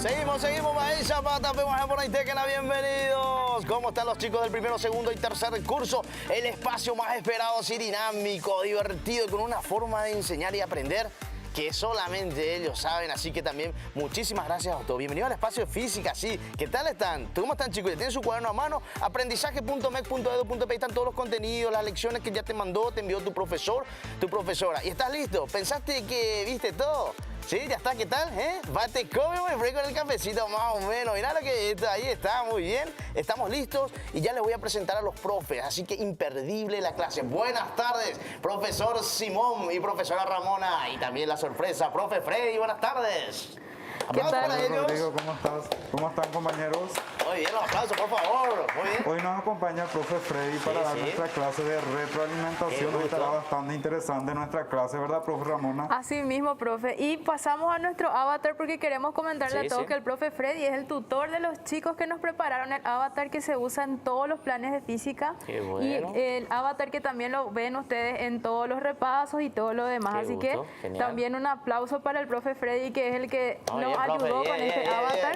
Seguimos, Maíz Zapata, por ahí, bienvenidos. ¿Cómo están los chicos del primero, segundo y tercer curso? El espacio más esperado, así dinámico, divertido, con una forma de enseñar y aprender que solamente ellos saben, así que también muchísimas gracias a todos. Bienvenidos al espacio de física, sí. ¿Qué tal están? ¿Cómo están, chicos? ¿Ya tienen su cuaderno a mano? Aprendizaje.mec.edu.pe, están todos los contenidos, las lecciones que ya te mandó, te envió tu profesor, tu profesora. ¿Y estás listo? ¿Pensaste que viste todo? Sí, ya está, ¿qué tal? Bate, come, muy fresco en el cafecito, más o menos. Mirá lo que está, ahí está, muy bien. Estamos listos y ya les voy a presentar a los profes, así que imperdible la clase. Buenas tardes, profesor Simón y profesora Ramona. Y también la sorpresa, profe Freddy, buenas tardes. ¿Qué tal, Rodrigo? ¿Cómo estás? ¿Cómo están, compañeros? Muy bien, los aplausos, por favor. Muy bien. Hoy nos acompaña el profe Freddy para dar nuestra clase de retroalimentación. Estará bastante interesante nuestra clase, ¿verdad, profe Ramona? Así mismo, profe. Y pasamos a nuestro avatar porque queremos comentarle a todos que el profe Freddy es el tutor de los chicos que nos prepararon el avatar que se usa en todos los planes de física. Qué bueno. Y el avatar que también lo ven ustedes en todos los repasos y todo lo demás. Así que también un aplauso para el profe Freddy, que es el que nos ayudó con este avatar.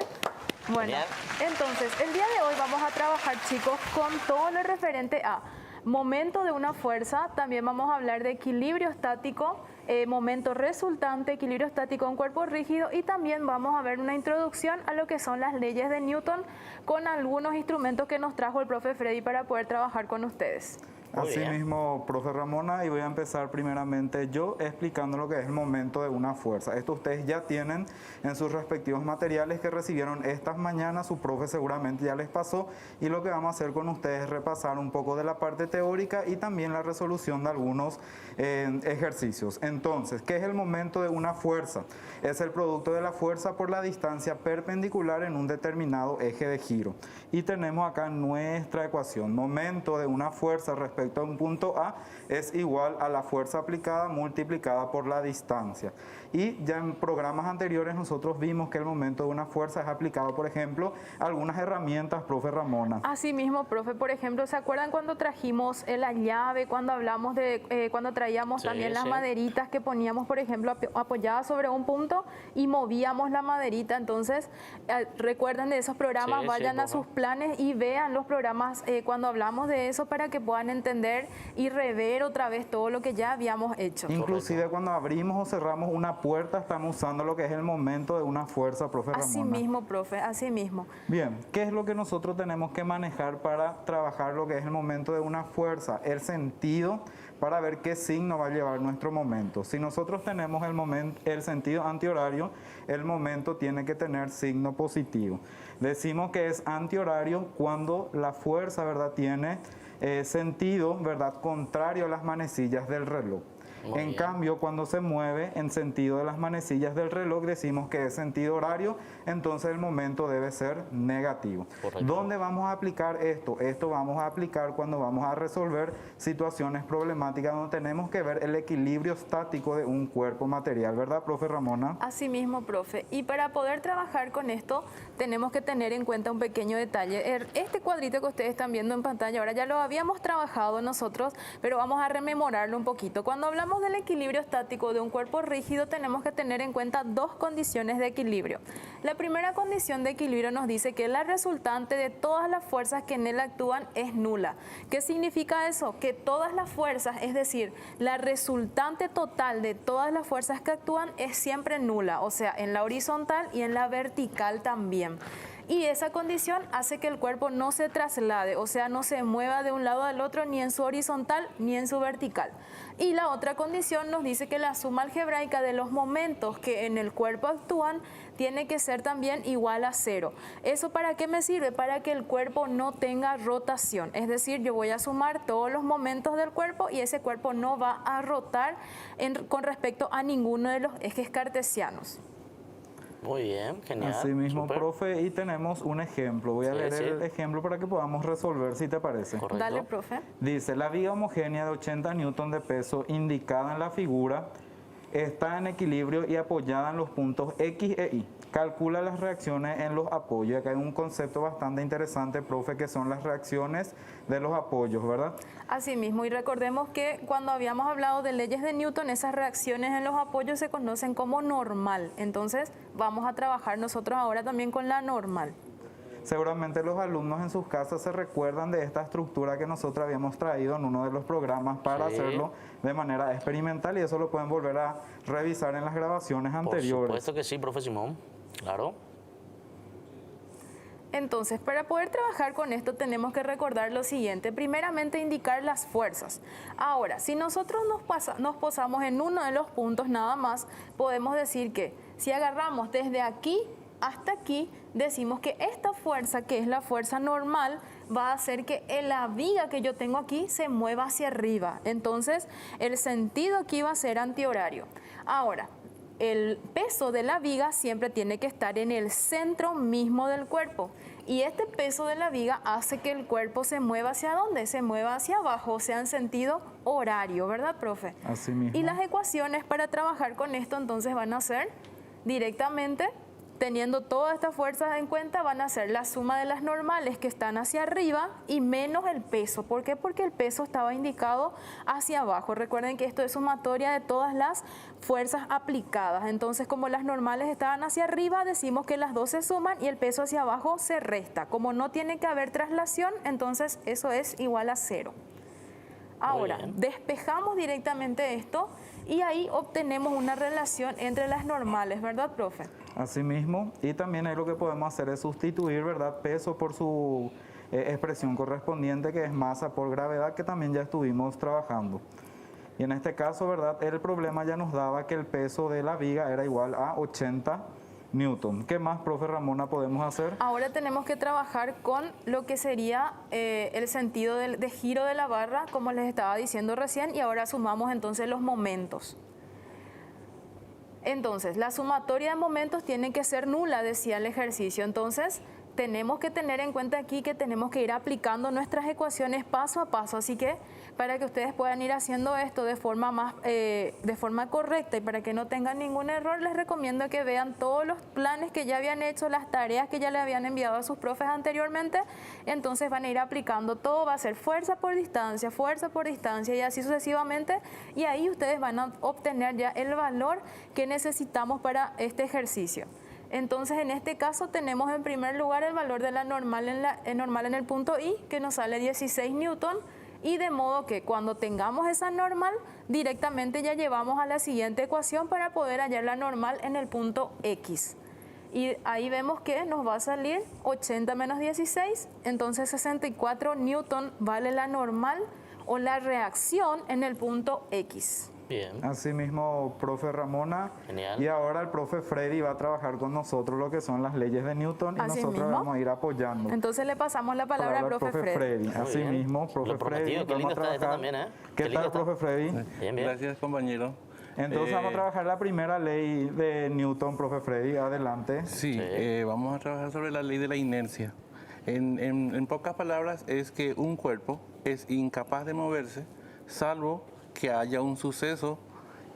Bueno, entonces, el día de hoy vamos a trabajar, chicos, con todo lo referente a momento de una fuerza. También vamos a hablar de equilibrio estático, momento resultante, equilibrio estático en cuerpo rígido, y también vamos a ver una introducción a lo que son las leyes de Newton con algunos instrumentos que nos trajo el profe Freddy para poder trabajar con ustedes. Así mismo, profe Ramona, y voy a empezar primeramente yo explicando lo que es el momento de una fuerza. Esto ustedes ya tienen en sus respectivos materiales que recibieron estas mañanas, su profe seguramente ya les pasó, y lo que vamos a hacer con ustedes es repasar un poco de la parte teórica y también la resolución de algunos ejercicios. Entonces, ¿qué es el momento de una fuerza? Es el producto de la fuerza por la distancia perpendicular en un determinado eje de giro. Y tenemos acá nuestra ecuación. Momento de una fuerza respecto a un punto A es igual a la fuerza aplicada multiplicada por la distancia. Y ya en programas anteriores nosotros vimos que el momento de una fuerza es aplicado, por ejemplo, a algunas herramientas, profe Ramona. Así mismo, profe. Por ejemplo, ¿se acuerdan cuando trajimos la llave, cuando hablamos de, cuando traíamos también las maderitas que poníamos, por ejemplo, apoyadas sobre un punto y movíamos la maderita? Entonces, recuerden de esos programas, vayan a sus planes y vean los programas cuando hablamos de eso para que puedan entender y rever otra vez todo lo que ya habíamos hecho. Inclusive cuando abrimos o cerramos una puerta estamos usando lo que es el momento de una fuerza, profe Ramona. Así mismo, profe, así mismo. Bien, ¿qué es lo que nosotros tenemos que manejar para trabajar lo que es el momento de una fuerza? El sentido, para ver qué signo va a llevar nuestro momento. Si nosotros tenemos el sentido antihorario, el momento tiene que tener signo positivo. Decimos que es antihorario cuando la fuerza, ¿verdad?, tiene sentido, ¿verdad?, contrario a las manecillas del reloj. En cambio, cuando se mueve en sentido de las manecillas del reloj, decimos que es sentido horario, entonces el momento debe ser negativo. Correcto. ¿Dónde vamos a aplicar esto? Esto vamos a aplicar cuando vamos a resolver situaciones problemáticas donde tenemos que ver el equilibrio estático de un cuerpo material, ¿verdad, profe Ramona? Así mismo, profe. Y para poder trabajar con esto, tenemos que tener en cuenta un pequeño detalle. Este cuadrito que ustedes están viendo en pantalla ahora ya lo habíamos trabajado nosotros, pero vamos a rememorarlo un poquito. Cuando hablamos del equilibrio estático de un cuerpo rígido, tenemos que tener en cuenta dos condiciones de equilibrio. La primera condición de equilibrio nos dice que la resultante de todas las fuerzas que en él actúan es nula. ¿Qué significa eso? Que todas las fuerzas, es decir, la resultante total de todas las fuerzas que actúan es siempre nula, o sea, en la horizontal y en la vertical también. Y esa condición hace que el cuerpo no se traslade, o sea, no se mueva de un lado al otro ni en su horizontal ni en su vertical. Y la otra condición nos dice que la suma algebraica de los momentos que en el cuerpo actúan tiene que ser también igual a 0. ¿Eso para qué me sirve? Para que el cuerpo no tenga rotación. Es decir, yo voy a sumar todos los momentos del cuerpo y ese cuerpo no va a rotar con respecto a ninguno de los ejes cartesianos. Muy bien, genial. Así mismo, profe, y tenemos un ejemplo. Voy a leer el ejemplo para que podamos resolver, si te parece. Correcto. Dale, profe. Dice, la viga homogénea de 80 newton de peso indicada en la figura está en equilibrio y apoyada en los puntos X e Y. Calcula las reacciones en los apoyos. Acá hay un concepto bastante interesante, profe, que son las reacciones de los apoyos, ¿verdad? Así mismo, y recordemos que cuando habíamos hablado de leyes de Newton, esas reacciones en los apoyos se conocen como normal. Entonces, vamos a trabajar nosotros ahora también con la normal. Seguramente los alumnos en sus casas se recuerdan de esta estructura que nosotros habíamos traído en uno de los programas para hacerlo de manera experimental, y eso lo pueden volver a revisar en las grabaciones anteriores. Por supuesto que sí, profe Simón. Claro. Entonces, para poder trabajar con esto tenemos que recordar lo siguiente. Primeramente, indicar las fuerzas. Ahora, si nosotros nos posamos en uno de los puntos nada más, podemos decir que si agarramos desde aquí hasta aquí, decimos que esta fuerza, que es la fuerza normal, va a hacer que la viga que yo tengo aquí se mueva hacia arriba. Entonces, el sentido aquí va a ser antihorario. Ahora, el peso de la viga siempre tiene que estar en el centro mismo del cuerpo. Y este peso de la viga hace que el cuerpo se mueva ¿hacia dónde? Se mueva hacia abajo, o sea, en sentido horario, ¿verdad, profe? Así mismo. Y las ecuaciones para trabajar con esto entonces van a ser directamente, teniendo todas estas fuerzas en cuenta, van a ser la suma de las normales que están hacia arriba y menos el peso. ¿Por qué? Porque el peso estaba indicado hacia abajo. Recuerden que esto es sumatoria de todas las fuerzas aplicadas. Entonces, como las normales estaban hacia arriba, decimos que las dos se suman y el peso hacia abajo se resta. Como no tiene que haber traslación, entonces eso es igual a 0. Ahora, despejamos directamente esto y ahí obtenemos una relación entre las normales, ¿verdad, profe? Así mismo, y también ahí lo que podemos hacer es sustituir, ¿verdad?, peso por su expresión correspondiente, que es masa por gravedad, que también ya estuvimos trabajando. Y en este caso, ¿verdad?, el problema ya nos daba que el peso de la viga era igual a 80 Newton. ¿Qué más, profe Ramona, podemos hacer? Ahora tenemos que trabajar con lo que sería el sentido de giro de la barra, como les estaba diciendo recién, y ahora sumamos entonces los momentos. Entonces, la sumatoria de momentos tiene que ser nula, decía el ejercicio. Entonces, tenemos que tener en cuenta aquí que tenemos que ir aplicando nuestras ecuaciones paso a paso. Así que, para que ustedes puedan ir haciendo esto de forma correcta y para que no tengan ningún error, les recomiendo que vean todos los planes que ya habían hecho, las tareas que ya le habían enviado a sus profes anteriormente. Entonces van a ir aplicando todo, va a ser fuerza por distancia y así sucesivamente. Y ahí ustedes van a obtener ya el valor que necesitamos para este ejercicio. Entonces, en este caso tenemos en primer lugar el valor de la normal en el punto I, que nos sale 16 Newton, y de modo que cuando tengamos esa normal, directamente ya llevamos a la siguiente ecuación para poder hallar la normal en el punto X. Y ahí vemos que nos va a salir 80 menos 16, entonces 64 Newton vale la normal o la reacción en el punto X. Bien. Así mismo, profe Ramona. Genial. Y ahora el profe Freddy va a trabajar con nosotros lo que son las leyes de Newton y Así nosotros mismo. vamos a ir apoyando. Entonces le pasamos la palabra al profe Freddy. Así bien. mismo, profe Lo prometido, Freddy. qué lindo vamos a está esto trabajar. también, ¿eh? ¿Qué Qué lindo tal, está. profe Freddy? Bien, bien. Gracias, compañero. Entonces vamos a trabajar la primera ley de Newton, profe Freddy. Adelante. Sí, vamos a trabajar sobre la ley de la inercia. En pocas palabras, es que un cuerpo es incapaz de moverse salvo que haya un suceso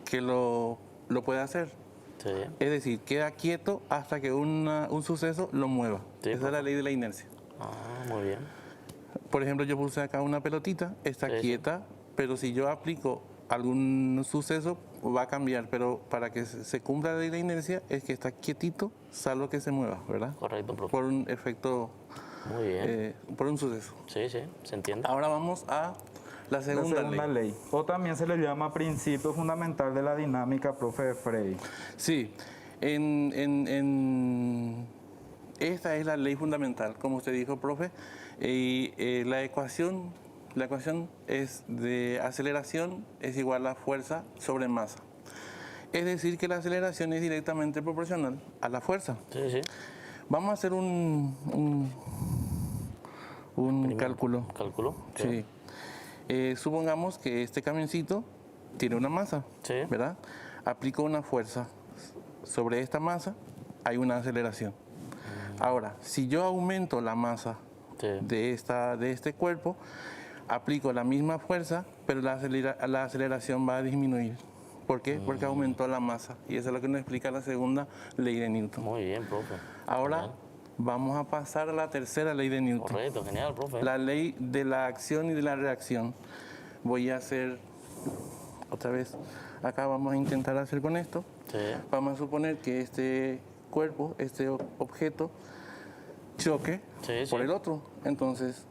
que lo pueda hacer. Sí. Es decir, queda quieto hasta que un suceso lo mueva. Sí, Esa es la ley de la inercia. Ah, muy bien. Por ejemplo, yo puse acá una pelotita, está Sí, sí. quieta, pero si yo aplico algún suceso va a cambiar, pero para que se cumpla la ley de la inercia es que está quietito, salvo que se mueva, ¿verdad? Correcto, profe. Por un efecto, Muy bien. por un suceso. Sí, sí, se entiende. Ahora vamos a la La segunda, segunda ley. ley. O también se le llama principio fundamental de la dinámica, profe Freddy. Sí, esta es la ley fundamental, como usted dijo, profe, y la ecuación es de aceleración es igual a fuerza sobre masa. Es decir, que la aceleración es directamente proporcional a la fuerza. Sí, sí. Vamos a hacer un cálculo. Cálculo. Sí. Supongamos que este camioncito tiene una masa, Sí. ¿verdad? Aplico una fuerza sobre esta masa, hay una aceleración. Ahora, si yo aumento la masa Sí. de este cuerpo, aplico la misma fuerza, pero la aceleración va a disminuir. ¿Por qué? Porque aumentó la masa. Y eso es lo que nos explica la segunda ley de Newton. Muy bien, profe. Ahora vamos a pasar a la tercera ley de Newton. Correcto, genial, profe. La ley de la acción y de la reacción. Voy a hacer otra vez. Acá vamos a intentar hacer con esto. Sí. Vamos a suponer que este cuerpo, este objeto, choque Sí, sí. por el otro. Entonces,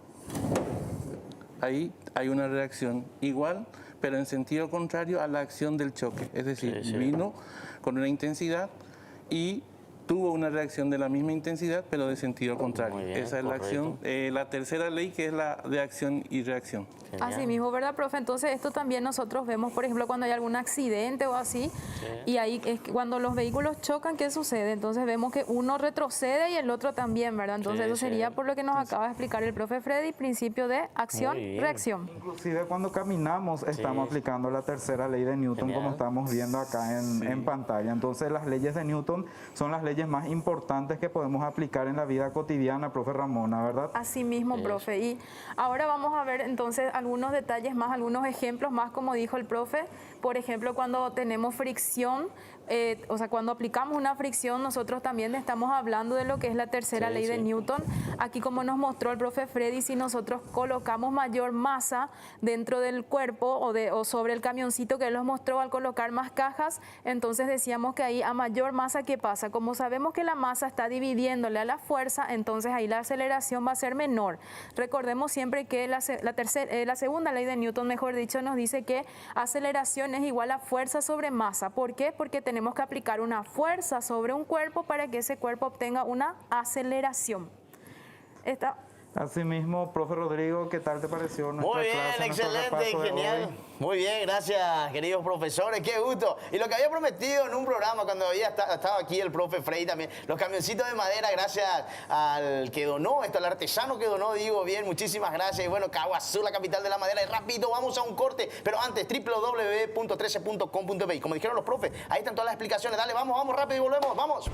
ahí hay una reacción igual, pero en sentido contrario a la acción del choque. Es decir, Sí, sí. vino con una intensidad y tuvo una reacción de la misma intensidad, pero de sentido contrario. Muy bien, Esa es la correcto. acción, la tercera ley, que es la de acción y reacción. Genial. Así mismo, ¿verdad, profe? Entonces esto también nosotros vemos, por ejemplo, cuando hay algún accidente o así, y ahí es que cuando los vehículos chocan, ¿qué sucede? Entonces vemos que uno retrocede y el otro también, ¿verdad? Entonces Sí, eso sí. sería por lo que nos acaba de explicar el profe Freddy, principio de Muy acción, bien. reacción. Inclusive cuando caminamos estamos aplicando la tercera ley de Newton, Genial. como estamos viendo acá en pantalla. Entonces las leyes de Newton son las leyes más importantes que podemos aplicar en la vida cotidiana, profe Ramona, ¿verdad? Así mismo, profe. Y ahora vamos a ver entonces algunos detalles más, algunos ejemplos más, como dijo el profe. Por ejemplo, cuando tenemos fricción, o sea, cuando aplicamos una fricción, nosotros también estamos hablando de lo que es la tercera Sí, ley de sí. Newton. Aquí, como nos mostró el profe Freddy, si nosotros colocamos mayor masa dentro del cuerpo o sobre el camioncito que él nos mostró al colocar más cajas, entonces decíamos que ahí a mayor masa, ¿qué pasa? Como sabemos que la masa está dividiéndole a la fuerza, entonces ahí la aceleración va a ser menor. Recordemos siempre que la segunda ley de Newton, mejor dicho, nos dice que aceleración es igual a fuerza sobre masa. ¿Por qué? Porque tenemos que aplicar una fuerza sobre un cuerpo para que ese cuerpo obtenga una aceleración. Asimismo, profe Rodrigo, ¿qué tal te pareció nuestra Muy bien, clase, nuestro excelente, repaso de genial. hoy? Muy bien, gracias, queridos profesores, qué gusto. Y lo que había prometido en un programa cuando había estado aquí el profe Frey también, los camioncitos de madera, gracias al que donó esto, al artesano que donó, digo bien, muchísimas gracias. Y bueno, Caguazú, la capital de la madera. Y rápido, vamos a un corte, pero antes, www.13.com.be. Como dijeron los profes, ahí están todas las explicaciones. Dale, vamos rápido y volvemos, vamos.